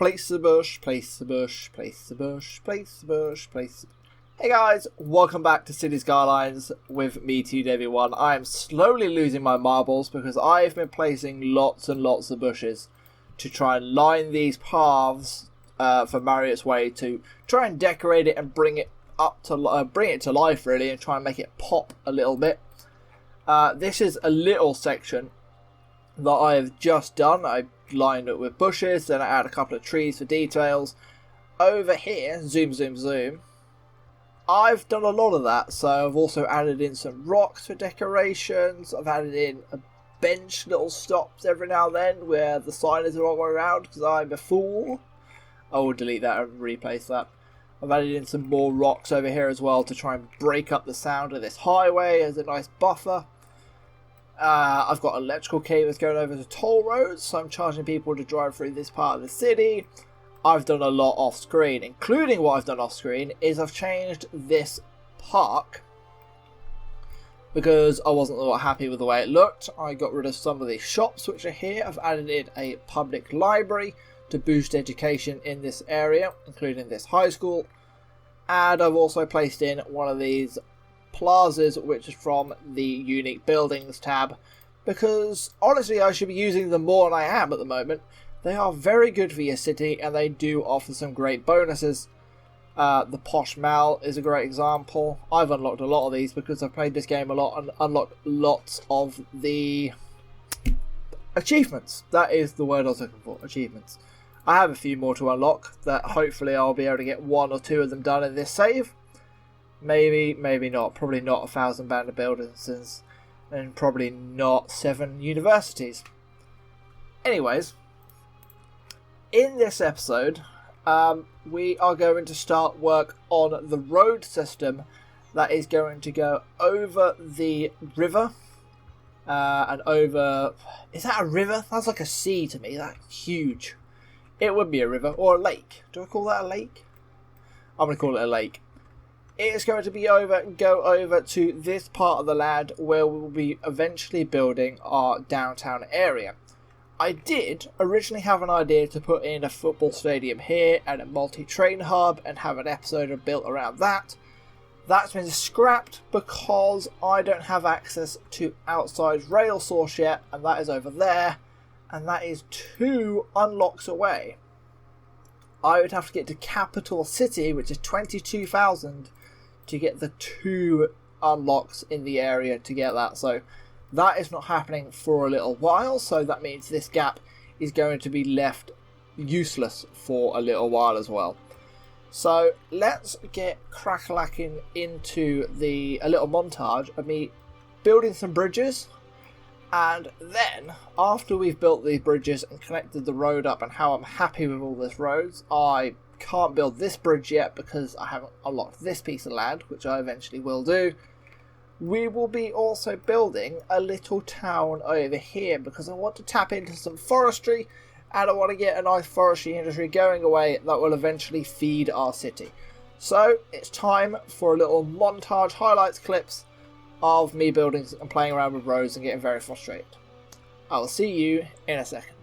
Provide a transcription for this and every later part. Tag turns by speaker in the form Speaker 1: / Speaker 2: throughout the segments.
Speaker 1: Place the bush, place the bush, place the bush, place the bush, place the bush. Hey guys, welcome back to City Skylines with me, TW1. I am slowly losing my marbles because I've been placing lots and lots of bushes to try and line these paths for Marriott's Way, to try and decorate it and bring it up to bring it to life really, and try and make it pop a little bit. This is a little section that I have just done. I lined it with bushes, then I add a couple of trees for details. Over here, zoom, zoom, zoom, I've done a lot of that. So I've also added in some rocks for decorations. I've added in a bench, little stops every now and then where the sign is the wrong way around because I'm a fool. I will delete that and replace that. I've added in some more rocks over here as well to try and break up the sound of this highway as a nice buffer. I've got electrical cables going over the toll roads, so I'm charging people to drive through this part of the city. I've done a lot off screen, including what I've done off screen is I've changed this park because I wasn't all happy with the way it looked. I got rid of some of these shops which are here. I've added in a public library to boost education in this area, including this high school. And I've also placed in one of these plazas, which is from the unique buildings tab, because honestly I should be using them more than I am at the moment. They are very good for your city and they do offer some great bonuses. The Posh Mall is a great example. I've unlocked a lot of these because I've played this game a lot and unlocked lots of the achievements. That is the word I was looking for, achievements. I have a few more to unlock that hopefully I'll be able to get one or two of them done in this save. Maybe, maybe not. Probably not 1,000 banded buildings and probably not 7 universities. Anyways, in this episode, we are going to start work on the road system that is going to go over the river and over... Is that a river? That's like a sea to me. That's huge. It would be a river or a lake. Do I call that a lake? I'm going to call it a lake. It's going to be go over to this part of the land where we'll be eventually building our downtown area. I did originally have an idea to put in a football stadium here and a multi-train hub and have an episode built around that. That's been scrapped because I don't have access to outside rail source yet, and that is over there, and that is 2 unlocks away. I would have to get to Capital City, which is 22,000, to get the 2 unlocks in the area to get that. So that is not happening for a little while, so that means this gap is going to be left useless for a little while as well. So let's get crack-lacking into a little montage of me building some bridges, and then after we've built these bridges and connected the road up and how I'm happy with all these roads, I can't build this bridge yet because I haven't unlocked this piece of land, which I eventually will do. We will be also building a little town over here because I want to tap into some forestry and I want to get a nice forestry industry going away that will eventually feed our city. So it's time for a little montage highlights clips of me building and playing around with roads and getting very frustrated. I will see you in a second.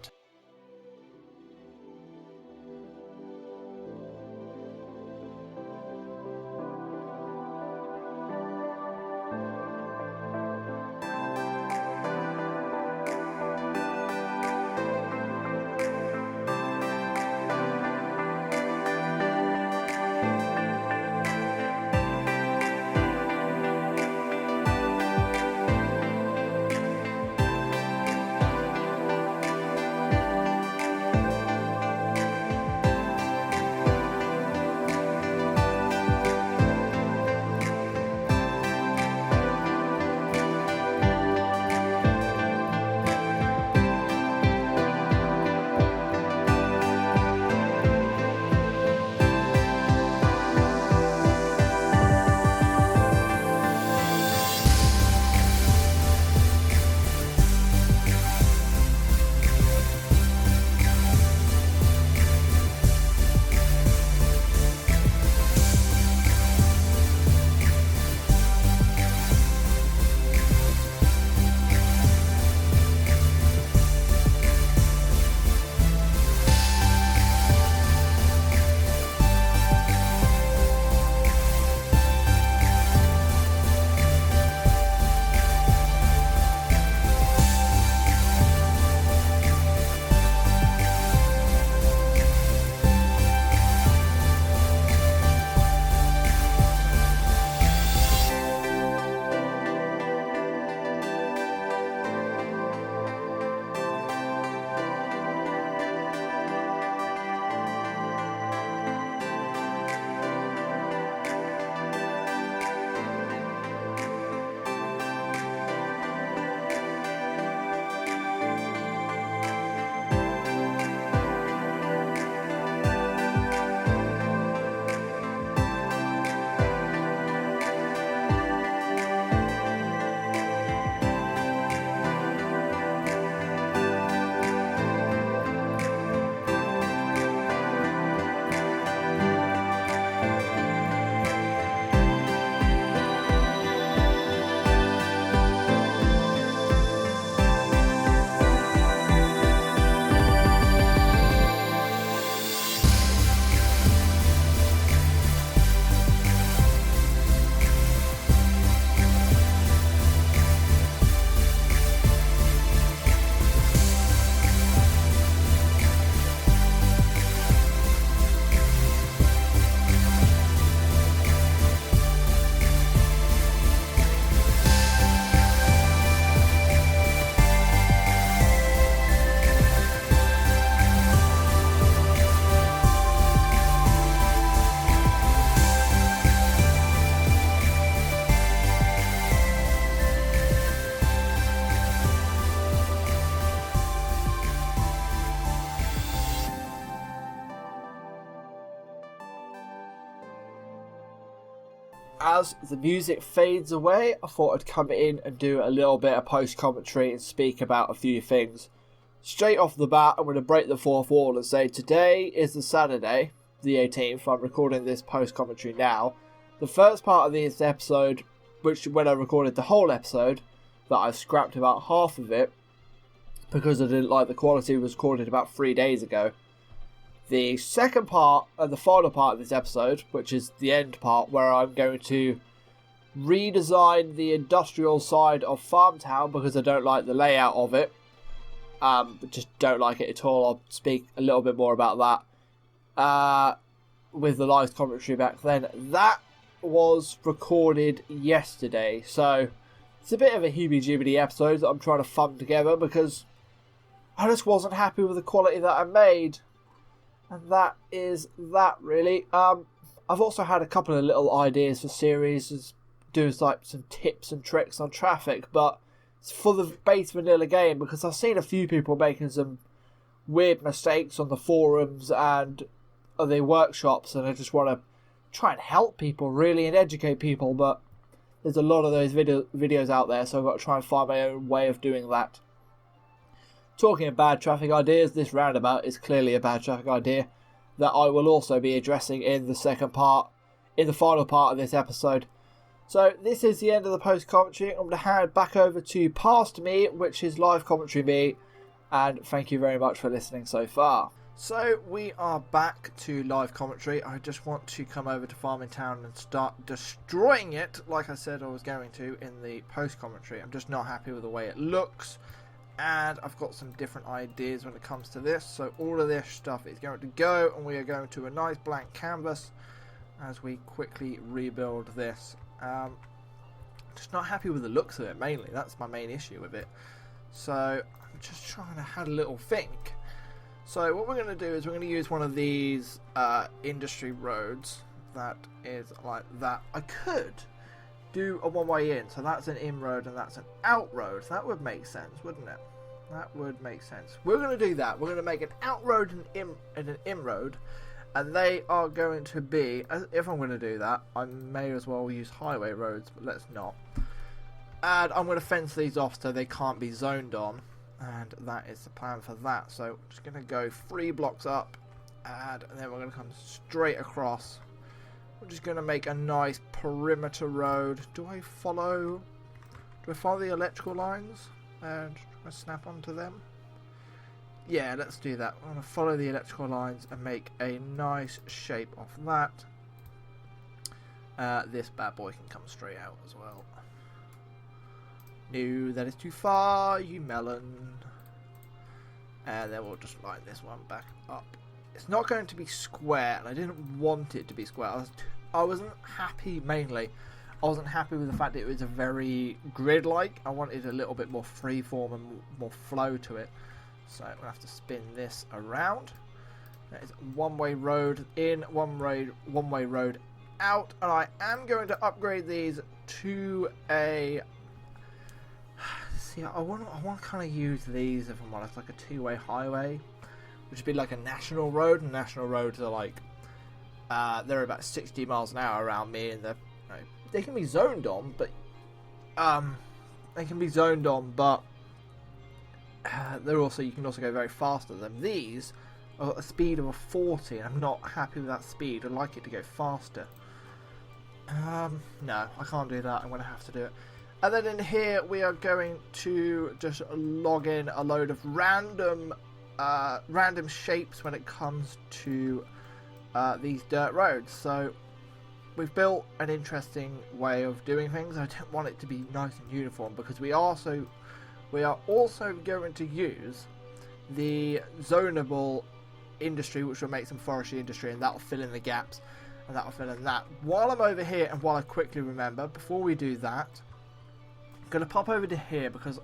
Speaker 1: as the music fades away, I thought I'd come in and do a little bit of post-commentary and speak about a few things. Straight off the bat, I'm going to break the fourth wall and say today is the Saturday, the 18th. I'm recording this post-commentary now. The first part of this episode, which when I recorded the whole episode, that I scrapped about half of it because I didn't like the quality, was recorded about 3 days ago. The second part and the final part of this episode, which is the end part, where I'm going to redesign the industrial side of Farmtown because I don't like the layout of it. Just don't like it at all. I'll speak a little bit more about that with the live commentary back then. That was recorded yesterday, so it's a bit of a heebie-jeebie episode that I'm trying to thumb together because I just wasn't happy with the quality that I made. And that is that, really. I've also had a couple of little ideas for series, doing like some tips and tricks on traffic, but it's for the base vanilla game because I've seen a few people making some weird mistakes on the forums and the workshops, and I just want to try and help people really and educate people, but there's a lot of those videos out there, so I've got to try and find my own way of doing that. Talking of bad traffic ideas, this roundabout is clearly a bad traffic idea that I will also be addressing in the second part, in the final part of this episode. So this is the end of the post-commentary. I'm going to hand back over to Past Me, which is live commentary me, and thank you very much for listening so far. So we are back to live commentary. I just want to come over to Farming Town and start destroying it like I said I was going to in the post-commentary. I'm just not happy with the way it looks. And I've got some different ideas when it comes to this. So all of this stuff is going to go, and we are going to a nice blank canvas as we quickly rebuild this. Just not happy with the looks of it, mainly. That's my main issue with it. So I'm just trying to have a little think. So what we're going to do is we're going to use one of these industry roads that is like that. I could do a one-way in, so that's an in road and that's an out road. That would make sense, wouldn't it? That would make sense. We're going to do that. We're going to make an out road and an in road, and they are going to be, if I'm going to do that, I may as well use highway roads, but let's not. And I'm going to fence these off so they can't be zoned on, and that is the plan for that. So I'm just going to go 3 blocks up, and then we're going to come straight across. We're just going to make a nice perimeter road. Do I follow the electrical lines and try to snap onto them? Yeah, let's do that. I'm going to follow the electrical lines and make a nice shape of that. This bad boy can come straight out as well. No, that is too far, you melon. And then we'll just line this one back up. It's not going to be square, and I didn't want it to be square. I wasn't happy, mainly. I wasn't happy with the fact that it was a very grid-like. I wanted a little bit more freeform and more flow to it. So I'm going to have to spin this around. That is one-way road in, one-way road out. And I am going to upgrade these to a... See, I want to kind of use these, if I'm honest, like a two-way highway. Which would be like a national road, and national roads are like, they're about 60 miles an hour around me, and they can be zoned on, but they're also, you can also go very fast at them. These are at a speed of a 40, and I'm not happy with that speed. I'd like it to go faster. No, I can't do that. I'm going to have to do it. And then in here, we are going to just log in a load of random shapes when it comes to these dirt roads. So we've built an interesting way of doing things. I don't want it to be nice and uniform because we are also going to use the zonable industry, which will make some forestry industry, and that will fill in the gaps, and that will fill in that. While I'm over here, and while I quickly remember, before we do that, I'm going to pop over to here because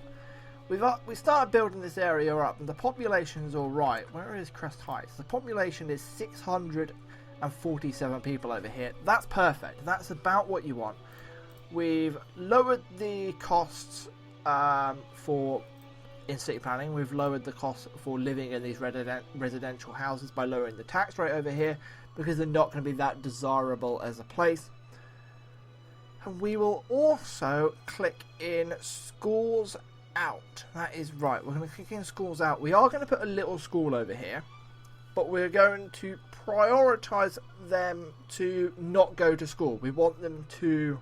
Speaker 1: we started building this area up, and the population is all right. Where is Crest Heights? The population is 647 people over here. That's perfect. That's about what you want. We've lowered the costs for in city planning. We've lowered the costs for living in these residential houses by lowering the tax rate over here because they're not going to be that desirable as a place. And we will also click in schools out. That is right. We're going to click in schools out. We are going to put a little school over here, but we're going to prioritize them to not go to school. We want them to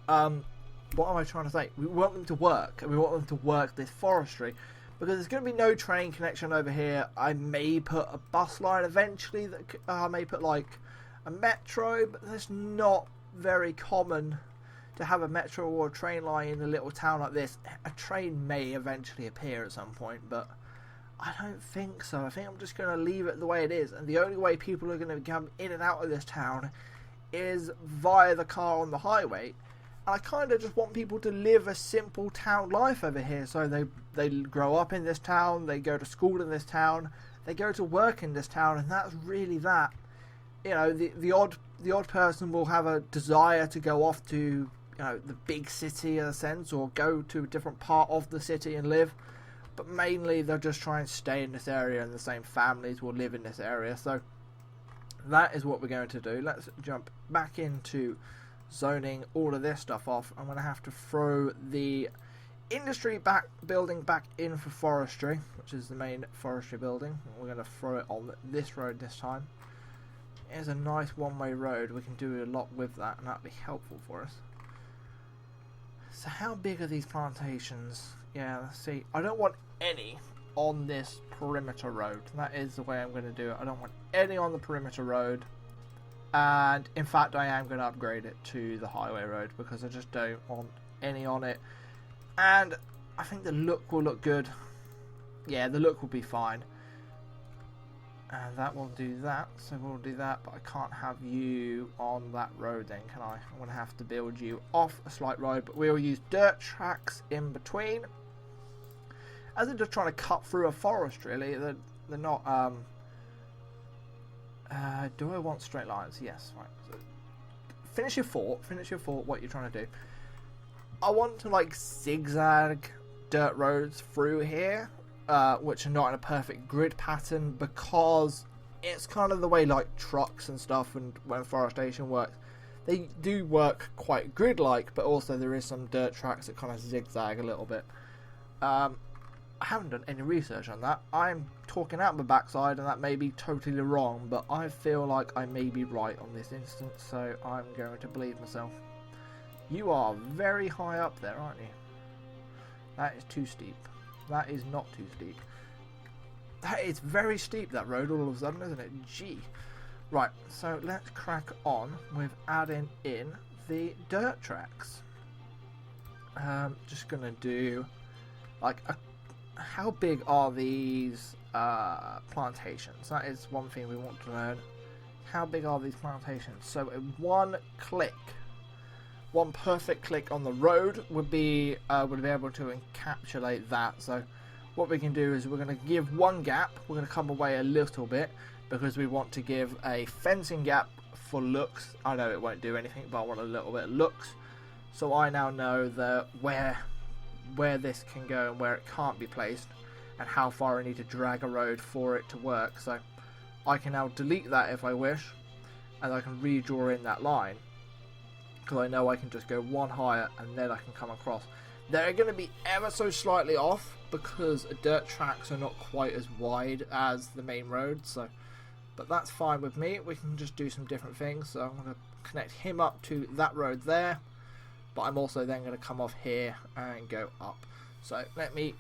Speaker 1: what am I trying to say? We want them to work, and we want them to work this forestry, because there's going to be no train connection over here. I may put a bus line eventually, that I may put like a metro, but it's not very common to have a metro or a train line in a little town like this. A train may eventually appear at some point, but I don't think so. I think I'm just going to leave it the way it is, and the only way people are going to come in and out of this town is via the car on the highway. And I kind of just want people to live a simple town life over here. So they grow up in this town, they go to school in this town, they go to work in this town, and that's really that. You know, the odd person will have a desire to go off to, you know, the big city in a sense, or go to a different part of the city and live. But mainly they'll just try and stay in this area, and the same families will live in this area. So that is what we're going to do. Let's jump back into zoning all of this stuff off. I'm going to have to throw the industry building back in for forestry, which is the main forestry building. We're going to throw it on this road this time. It's a nice one-way road. We can do a lot with that, and that'll be helpful for us. So how big are these plantations? Yeah, let's see. I don't want any on this perimeter road. That is the way I'm going to do it. I don't want any on the perimeter road. And in fact, I am going to upgrade it to the highway road, because I just don't want any on it. And I think the look will look good. Yeah, the look will be fine. And that will do that. So we'll do that, but I can't have you on that road then, can I? I'm going to have to build you off a slight road, but we'll use dirt tracks in between. As they're just trying to cut through a forest, really. They're not... do I want straight lines? Yes, right. So finish your fort, what you're trying to do. I want to like zigzag dirt roads through here, which are not in a perfect grid pattern, because it's kind of the way like trucks and stuff, and when forestation works, they do work quite grid-like, but also there is some dirt tracks that kind of zigzag a little bit. I haven't done any research on that. I'm talking out my backside, and that may be totally wrong, but I feel like I may be right on this instance, so I'm going to believe myself. You are very high up there, aren't you? That is too steep. That is not too steep. That is very steep, that road, all of a sudden, isn't it? Gee. Right, so let's crack on with adding in the dirt tracks. Just going to do like a... How big are these plantations? That is one thing we want to learn. How big are these plantations? So one perfect click on the road would be able to encapsulate that. So what we can do is we're going to give one gap. We're going to come away a little bit, because we want to give a fencing gap for looks. I know it won't do anything, but I want a little bit of looks. So I now know that where this can go and where it can't be placed, and how far I need to drag a road for it to work. So I can now delete that if I wish, and I can redraw in that line, because I know I can just go one higher and then I can come across. They're going to be ever so slightly off, because dirt tracks are not quite as wide as the main road, so but that's fine with me. We can just do some different things. So I'm going to connect him up to that road there, but I'm also then going to come off here and go up. So let me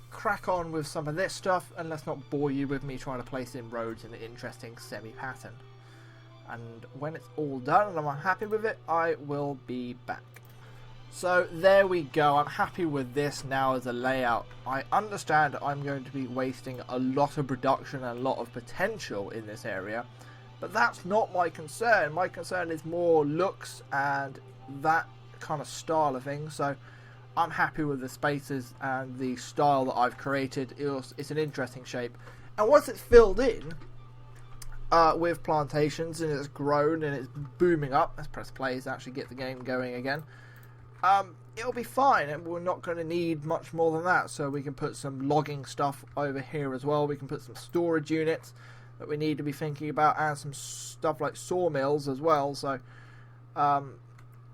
Speaker 1: crack on with some of this stuff, and let's not bore you with me trying to place in roads in an interesting semi-pattern. And when it's all done and I'm happy with it, I will be back. So there we go. I'm happy with this now as a layout. I understand I'm going to be wasting a lot of production and a lot of potential in this area, but that's not my concern. My concern is more looks and that kind of style of thing. So I'm happy with the spaces and the style that I've created. It's an interesting shape, and once it's filled in with plantations and it's grown and it's booming up, let's press play to actually get the game going again. It'll be fine, and we're not going to need much more than that. So we can put some logging stuff over here as well. We can put some storage units that we need to be thinking about, and some stuff like sawmills as well. So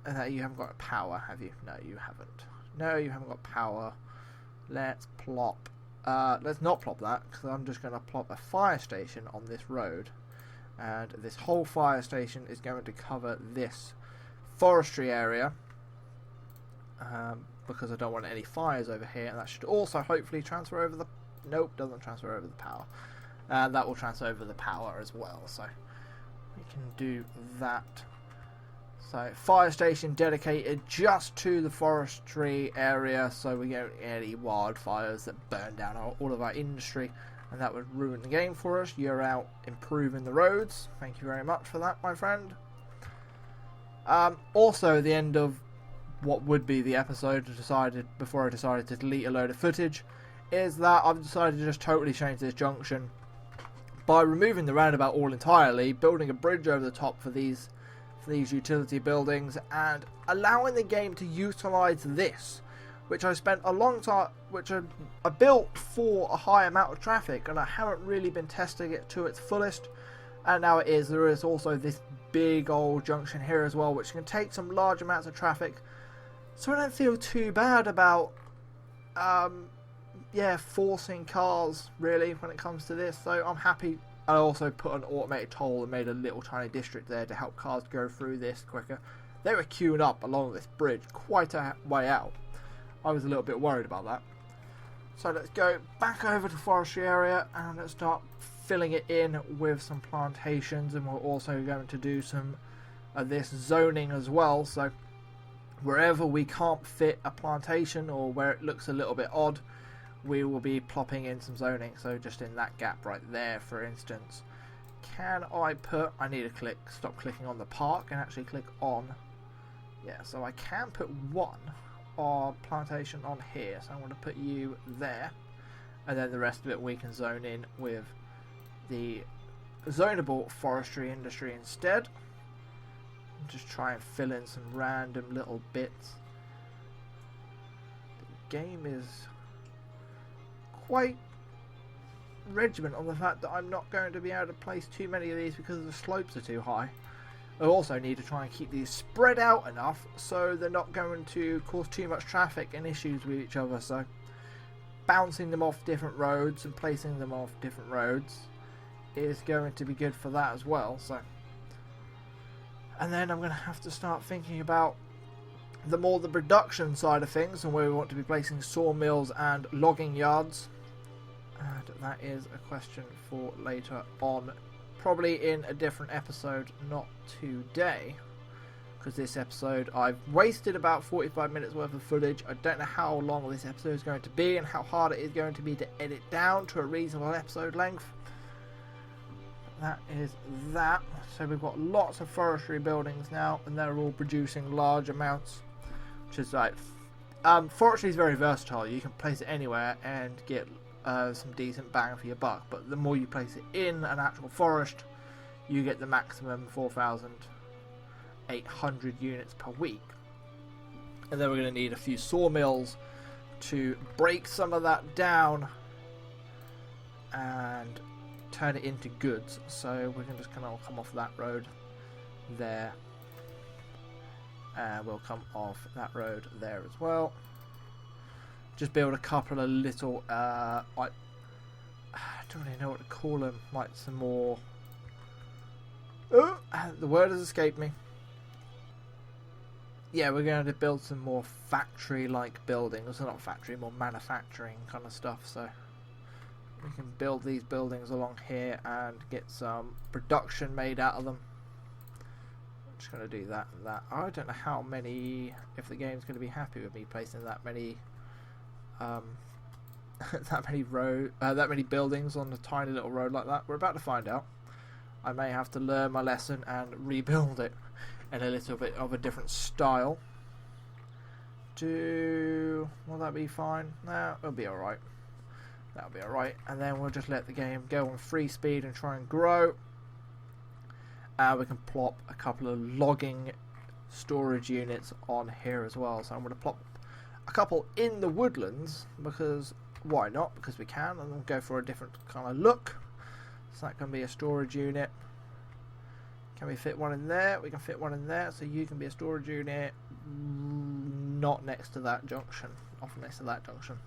Speaker 1: You haven't got power, have you? No, you haven't. No, you haven't got power. Let's plop. Let's not plop that, because I'm just going to plop a fire station on this road. And this whole fire station is going to cover this forestry area. Because I don't want any fires over here. And that should also hopefully transfer over the... Nope, doesn't transfer over the power. And that will transfer over the power as well. So we can do that. So fire station dedicated just to the forestry area, so we don't get any wildfires that burn down all of our industry, and that would ruin the game for us. You're out improving the roads. Thank you very much for that, my friend. Also, at the end of what would be the episode, before I decided to delete a load of footage, is that I've decided to just totally change this junction by removing the roundabout all entirely, building a bridge over the top for these utility buildings, and allowing the game to utilize this, which I spent a long time, which I built for a high amount of traffic, and I haven't really been testing it to its fullest. And now it is. There is also this big old junction here as well, which can take some large amounts of traffic, so I don't feel too bad about forcing cars really when it comes to this. So I'm happy. I also put an automated toll and made a little tiny district there to help cars go through this quicker. They were queuing up along this bridge quite a way out. I was a little bit worried about that. So let's go back over to the forestry area and let's start filling it in with some plantations, and we're also going to do some of this zoning as well. So wherever we can't fit a plantation, or where it looks a little bit odd, we will be plopping in some zoning. So just in that gap right there, for instance, I need to stop clicking on the park and actually click on, so I can put one plantation on here. So I'm going to put you there, and then the rest of it we can zone in with the zonable forestry industry instead. Just try and fill in some random little bits. The game is quite regiment on the fact that I'm not going to be able to place too many of these because the slopes are too high. I also need to try and keep these spread out enough so they're not going to cause too much traffic and issues with each other. So bouncing them off different roads and placing them off different roads is going to be good for that as well. So, and then I'm going to have to start thinking about the production side of things, and where we want to be placing sawmills and logging yards. And that is a question for later on, probably in a different episode, not today, because this episode I've wasted about 45 minutes worth of footage. I don't know how long this episode is going to be and how hard it is going to be to edit down to a reasonable episode length. That is that. So we've got lots of forestry buildings now, and they're all producing large amounts, which is like, forestry is very versatile. You can place it anywhere and get some decent bang for your buck, but the more you place it in an actual forest, you get the maximum 4,800 units per week. And then we're going to need a few sawmills to break some of that down and turn it into goods. So we're going to just kind of come off that road there, and we'll come off that road there as well. Just build a couple of little, I don't really know what to call them, like some more, the word has escaped me. Yeah, we're going to build some more factory-like buildings, not factory, more manufacturing kind of stuff, so we can build these buildings along here and get some production made out of them. I'm just going to do that and that. I don't know how many, if the game's going to be happy with me placing that many that many buildings on a tiny little road like that. We're about to find out. I may have to learn my lesson and rebuild it in a little bit of a different style. Will that be fine? No, it'll be alright. That'll be alright. And then we'll just let the game go on free speed and try and grow. We can plop a couple of logging storage units on here as well. So I'm going to plop a couple in the woodlands, because why not? Because we can, and we'll go for a different kind of look. So that can be a storage unit. Can we fit one in there? We can fit one in there, so you can be a storage unit. Not next to that junction. Off next to that junction.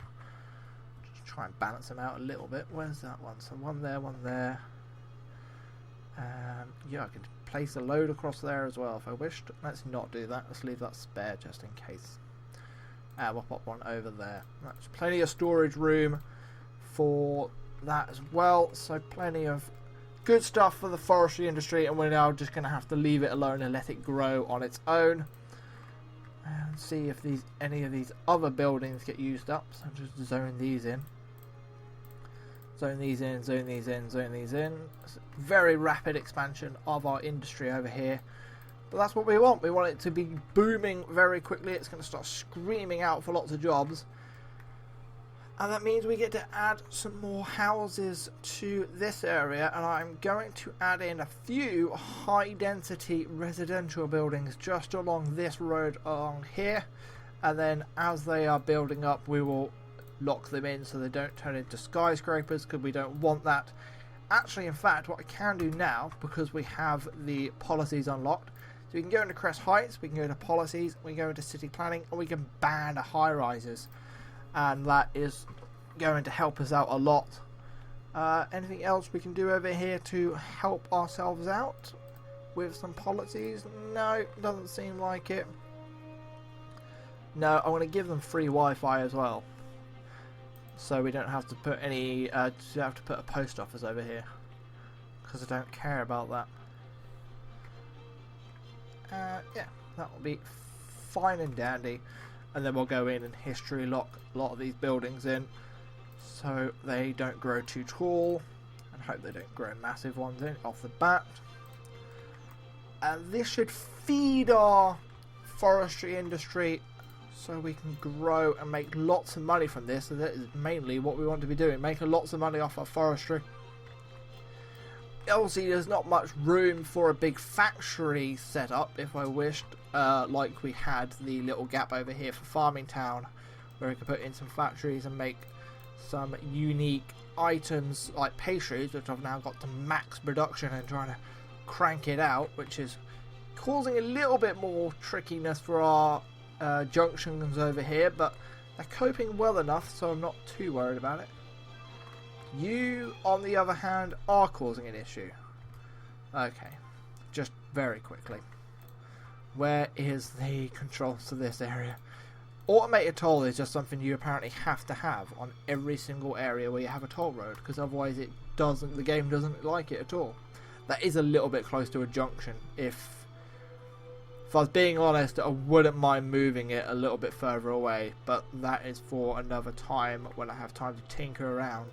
Speaker 1: Just try and balance them out a little bit. Where's that one? So one there, one there. Yeah, I could place a load across there as well if I wished. Let's not do that. Let's leave that spare just in case. We'll pop one over there. That's plenty of storage room for that as well. So plenty of good stuff for the forestry industry, and we're now just going to have to leave it alone and let it grow on its own. And see if any of these other buildings get used up. So just zone these in. Zone these in, zone these in, zone these in. It's a very rapid expansion of our industry over here. But that's what we want. We want it to be booming very quickly. It's going to start screaming out for lots of jobs. And that means we get to add some more houses to this area. And I'm going to add in a few high density residential buildings just along this road along here. And then as they are building up, we will lock them in so they don't turn into skyscrapers, because we don't want that. Actually, in fact, what I can do now, because we have the policies unlocked, so we can go into Crest Heights, we can go to policies, we can go into city planning, and we can ban high rises. And that is going to help us out a lot. Anything else we can do over here to help ourselves out with some policies? No, doesn't seem like it. No, I want to give them free Wi-Fi as well, so we don't have to put any have to put a post office over here, because I don't care about that. Yeah, that will be fine and dandy. And then we'll go in and history lock a lot of these buildings in, so they don't grow too tall, and hope they don't grow massive ones in off the bat. And this should feed our forestry industry, so we can grow and make lots of money from this. And that is mainly what we want to be doing, making lots of money off our forestry. Obviously, there's not much room for a big factory setup if I wished, like we had the little gap over here for Farming Town, where we could put in some factories and make some unique items like pastries, which I've now got to max production and trying to crank it out, which is causing a little bit more trickiness for our junctions over here, but they're coping well enough, so I'm not too worried about it. You, on the other hand, are causing an issue. Okay, just very quickly. Where is the controls to this area? Automated toll is just something you apparently have to have on every single area where you have a toll road, because otherwise the game doesn't like it at all. That is a little bit close to a junction. If I was being honest, I wouldn't mind moving it a little bit further away, but that is for another time when I have time to tinker around.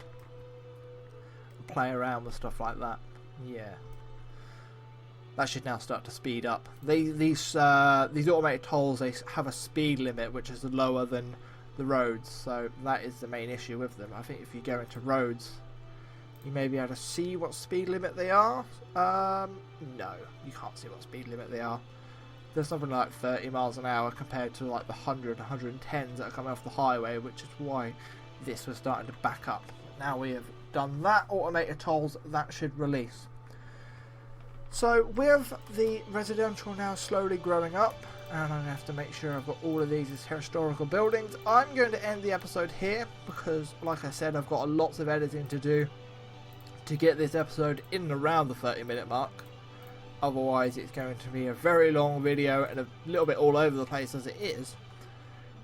Speaker 1: Play around with stuff like that. Yeah, that should now start to speed up. These automated tolls, they have a speed limit which is lower than the roads, so that is the main issue with them. I think if you go into roads, you may be able to see what speed limit they are. No, you can't see what speed limit they are. There's something like 30 miles an hour compared to like the 100, 110s that are coming off the highway, which is why this was starting to back up. Now we have done that, automated tolls, that should release. So with the residential now slowly growing up, and I'm going to have to make sure I've got all of these as historical buildings, I'm going to end the episode here, because like I said, I've got lots of editing to do to get this episode in and around the 30-minute mark. Otherwise it's going to be a very long video and a little bit all over the place as it is.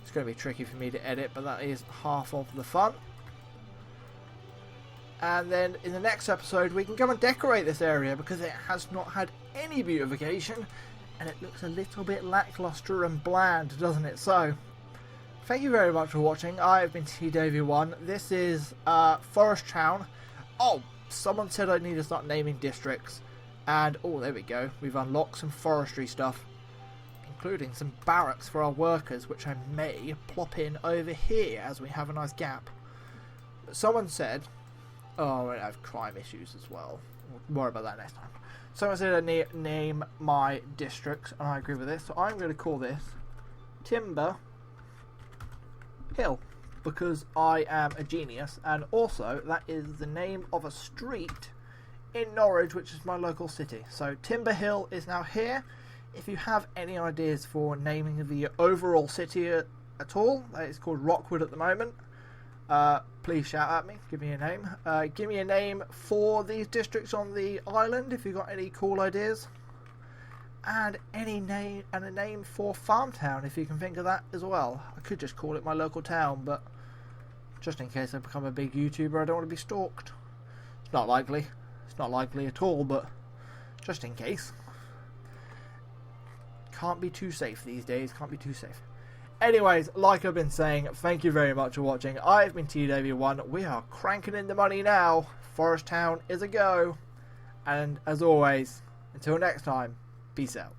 Speaker 1: It's going to be tricky for me to edit, but that is half of the fun. And then in the next episode we can come and decorate this area, because it has not had any beautification and it looks a little bit lackluster and bland, doesn't it? So thank you very much for watching. I've been TDavy1. This is Forest Town. Oh, someone said I need to start naming districts, and oh, there we go, we've unlocked some forestry stuff, including some barracks for our workers, which I may plop in over here as we have a nice gap. But someone said, oh, I have crime issues as well. We'll worry about that next time. Someone said I name my districts, and I agree with this. So I'm going to call this Timber Hill, because I am a genius, and also that is the name of a street in Norwich, which is my local city. So Timber Hill is now here. If you have any ideas for naming the overall city at all, it's called Rockwood at the moment, please shout at me, give me a name. Give me a name for these districts on the island if you've got any cool ideas. And a name for Farmtown if you can think of that as well. I could just call it my local town, but just in case I become a big YouTuber, I don't want to be stalked. It's not likely. It's not likely at all, but just in case. Can't be too safe these days. Can't be too safe. Anyways, like I've been saying, thank you very much for watching. I've been TW1. We are cranking in the money now. Forest Town is a go. And as always, until next time, peace out.